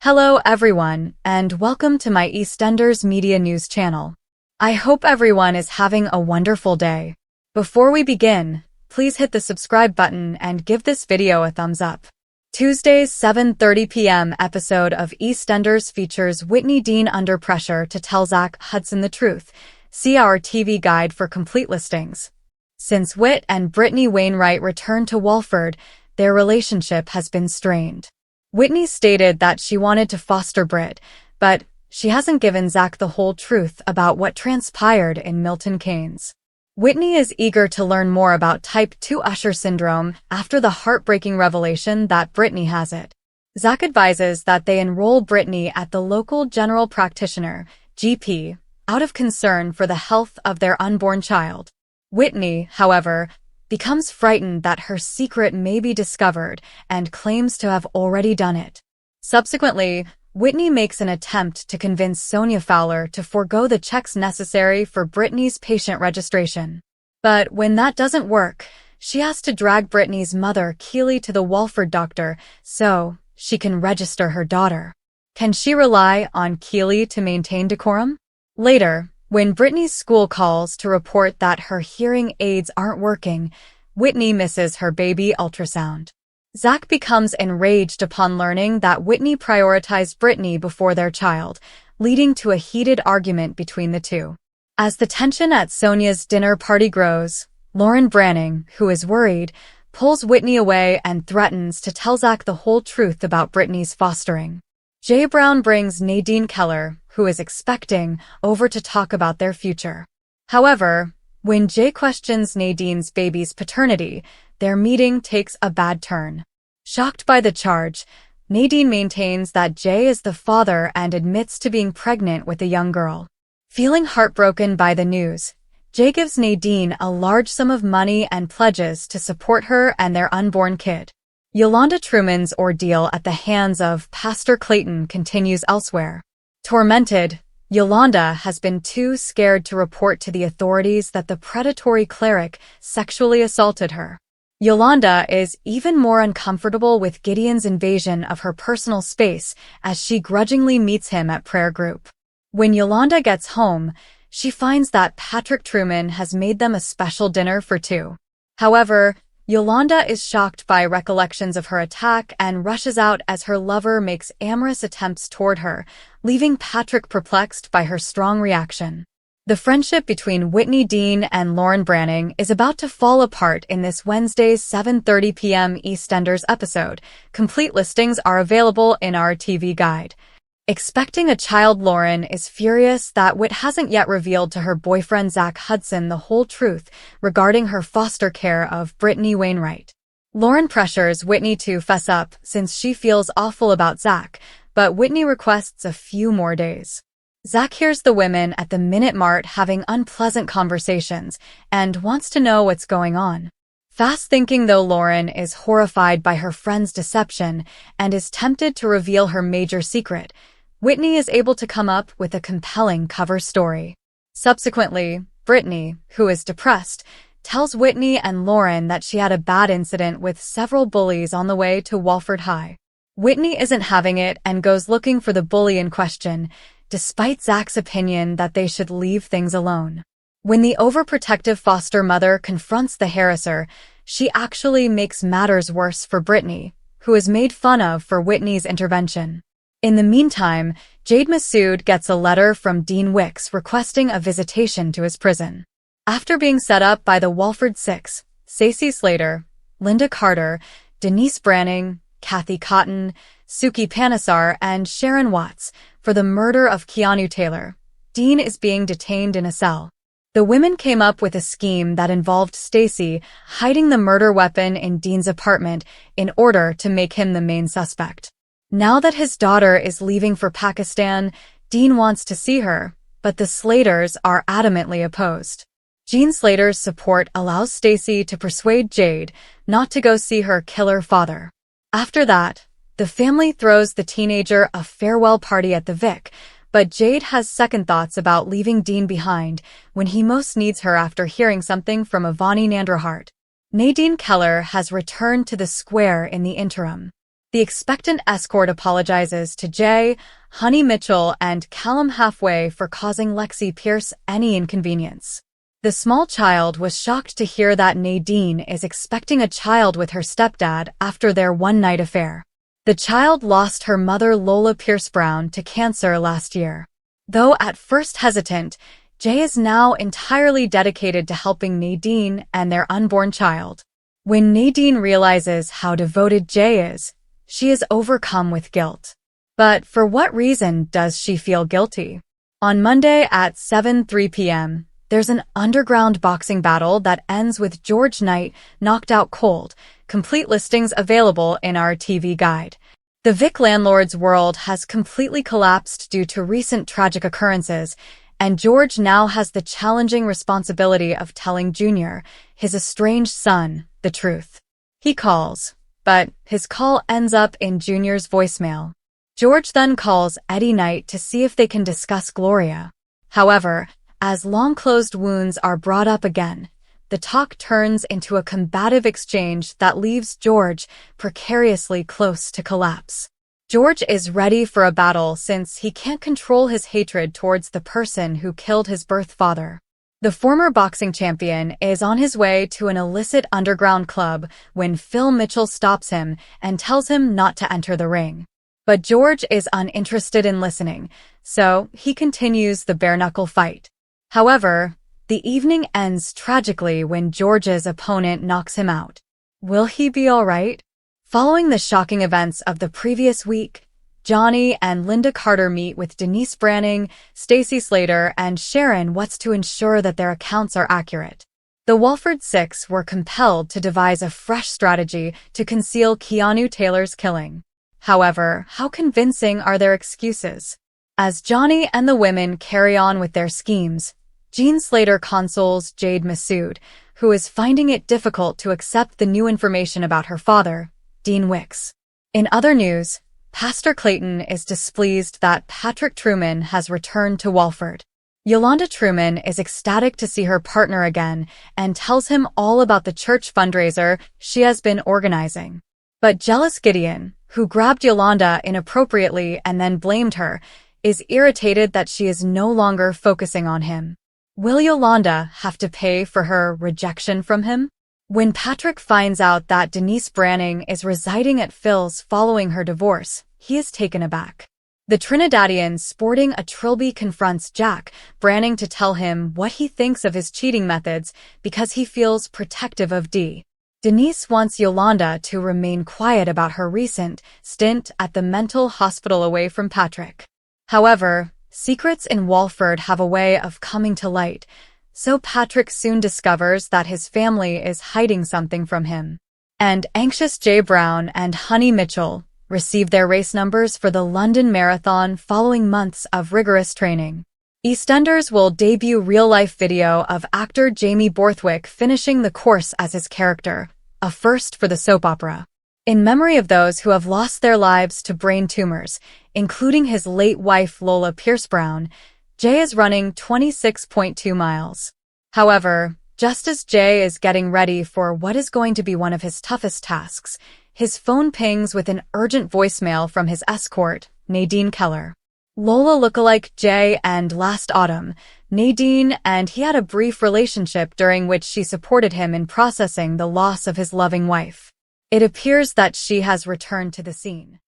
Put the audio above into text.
Hello everyone, and welcome to my EastEnders Media News channel. I hope everyone is having a wonderful day. Before we begin, please hit the subscribe button and give this video a thumbs up. Tuesday's 7:30 p.m. episode of EastEnders features Whitney Dean under pressure to tell Zach Hudson the truth. See our TV guide for complete listings. Since Whit and Brittany Wainwright returned to Walford, their relationship has been strained. Whitney stated that she wanted to foster Britt, but she hasn't given Zach the whole truth about what transpired in Milton Keynes. Whitney is eager to learn more about type 2 Usher syndrome after the heartbreaking revelation that Brittany has it. Zach advises that they enroll Brittany at the local general practitioner, GP, out of concern for the health of their unborn child. Whitney, however, becomes frightened that her secret may be discovered and claims to have already done it. Subsequently, Whitney makes an attempt to convince Sonia Fowler to forego the checks necessary for Brittany's patient registration. But when that doesn't work, she has to drag Brittany's mother, Keely, to the Walford doctor so she can register her daughter. Can she rely on Keely to maintain decorum? Later, when Brittany's school calls to report that her hearing aids aren't working, Whitney misses her baby ultrasound. Zach becomes enraged upon learning that Whitney prioritized Brittany before their child, leading to a heated argument between the two. As the tension at Sonia's dinner party grows, Lauren Branning, who is worried, pulls Whitney away and threatens to tell Zach the whole truth about Brittany's fostering. Jay Brown brings Nadine Keller, who is expecting, over to talk about their future. However, when Jay questions Nadine's baby's paternity, their meeting takes a bad turn. Shocked by the charge, Nadine maintains that Jay is the father and admits to being pregnant with a young girl. Feeling heartbroken by the news, Jay gives Nadine a large sum of money and pledges to support her and their unborn kid. Yolanda Truman's ordeal at the hands of Pastor Clayton continues elsewhere. Tormented, Yolanda has been too scared to report to the authorities that the predatory cleric sexually assaulted her. Yolanda is even more uncomfortable with Gideon's invasion of her personal space as she grudgingly meets him at prayer group. When Yolanda gets home, she finds that Patrick Truman has made them a special dinner for two. However, Yolanda is shocked by recollections of her attack and rushes out as her lover makes amorous attempts toward her, leaving Patrick perplexed by her strong reaction. The friendship between Whitney Dean and Lauren Branning is about to fall apart in this Wednesday's 7:30 p.m. EastEnders episode. Complete listings are available in our TV guide. Expecting a child, Lauren is furious that Whit hasn't yet revealed to her boyfriend Zach Hudson the whole truth regarding her foster care of Brittany Wainwright. Lauren pressures Whitney to fess up since she feels awful about Zach, but Whitney requests a few more days. Zach hears the women at the Minute Mart having unpleasant conversations and wants to know what's going on. Fast-thinking though Lauren is horrified by her friend's deception and is tempted to reveal her major secret, Whitney is able to come up with a compelling cover story. Subsequently, Brittany, who is depressed, tells Whitney and Lauren that she had a bad incident with several bullies on the way to Walford High. Whitney isn't having it and goes looking for the bully in question, despite Zach's opinion that they should leave things alone. When the overprotective foster mother confronts the harasser, she actually makes matters worse for Brittany, who is made fun of for Whitney's intervention. In the meantime, Jade Massoud gets a letter from Dean Wicks requesting a visitation to his prison. After being set up by the Walford Six, Stacey Slater, Linda Carter, Denise Branning, Kathy Cotton, Suki Panesar, and Sharon Watts for the murder of Keanu Taylor, Dean is being detained in a cell. The women came up with a scheme that involved Stacey hiding the murder weapon in Dean's apartment in order to make him the main suspect. Now that his daughter is leaving for Pakistan, Dean wants to see her, but the Slaters are adamantly opposed. Jean Slater's support allows Stacey to persuade Jade not to go see her killer father. After that, the family throws the teenager a farewell party at the Vic, but Jade has second thoughts about leaving Dean behind when he most needs her after hearing something from Avani Nandrahart. Nadine Keller has returned to the square in the interim. The expectant escort apologizes to Jay, Honey Mitchell, and Callum Halfway for causing Lexi Pierce any inconvenience. The small child was shocked to hear that Nadine is expecting a child with her stepdad after their one-night affair. The child lost her mother Lola Pierce Brown to cancer last year. Though at first hesitant, Jay is now entirely dedicated to helping Nadine and their unborn child. When Nadine realizes how devoted Jay is, she is overcome with guilt. But for what reason does she feel guilty? On Monday at 7:03 p.m., there's an underground boxing battle that ends with George Knight knocked out cold. Complete listings available in our TV guide. The Vic landlord's world has completely collapsed due to recent tragic occurrences, and George now has the challenging responsibility of telling Junior, his estranged son, the truth. He calls, but his call ends up in Junior's voicemail. George then calls Eddie Knight to see if they can discuss Gloria. However, as long-closed wounds are brought up again, the talk turns into a combative exchange that leaves George precariously close to collapse. George is ready for a battle since he can't control his hatred towards the person who killed his birth father. The former boxing champion is on his way to an illicit underground club when Phil Mitchell stops him and tells him not to enter the ring. But George is uninterested in listening, so he continues the bare-knuckle fight. However, the evening ends tragically when George's opponent knocks him out. Will he be all right? Following the shocking events of the previous week, Johnny and Linda Carter meet with Denise Branning, Stacey Slater, and Sharon Watts to ensure that their accounts are accurate. The Walford Six were compelled to devise a fresh strategy to conceal Keanu Taylor's killing. However, how convincing are their excuses? As Johnny and the women carry on with their schemes, Jean Slater consoles Jade Massoud, who is finding it difficult to accept the new information about her father, Dean Wicks. In other news, Pastor Clayton is displeased that Patrick Truman has returned to Walford. Yolanda Truman is ecstatic to see her partner again and tells him all about the church fundraiser she has been organizing. But jealous Gideon, who grabbed Yolanda inappropriately and then blamed her, is irritated that she is no longer focusing on him. Will Yolanda have to pay for her rejection from him? When Patrick finds out that Denise Branning is residing at Phil's following her divorce, he is taken aback. The Trinidadian sporting a trilby confronts Jack Branning to tell him what he thinks of his cheating methods because he feels protective of Dee. Denise wants Yolanda to remain quiet about her recent stint at the mental hospital away from Patrick. However, secrets in Walford have a way of coming to light, so Patrick soon discovers that his family is hiding something from him. And anxious Jay Brown and Honey Mitchell receive their race numbers for the London Marathon following months of rigorous training. EastEnders will debut real-life video of actor Jamie Borthwick finishing the course as his character, a first for the soap opera. In memory of those who have lost their lives to brain tumors, including his late wife Lola Pierce Brown, Jay is running 26.2 miles. However, just as Jay is getting ready for what is going to be one of his toughest tasks, his phone pings with an urgent voicemail from his escort, Nadine Keller. Lola lookalike Jay and last autumn, Nadine and he had a brief relationship during which she supported him in processing the loss of his loving wife. It appears that she has returned to the scene.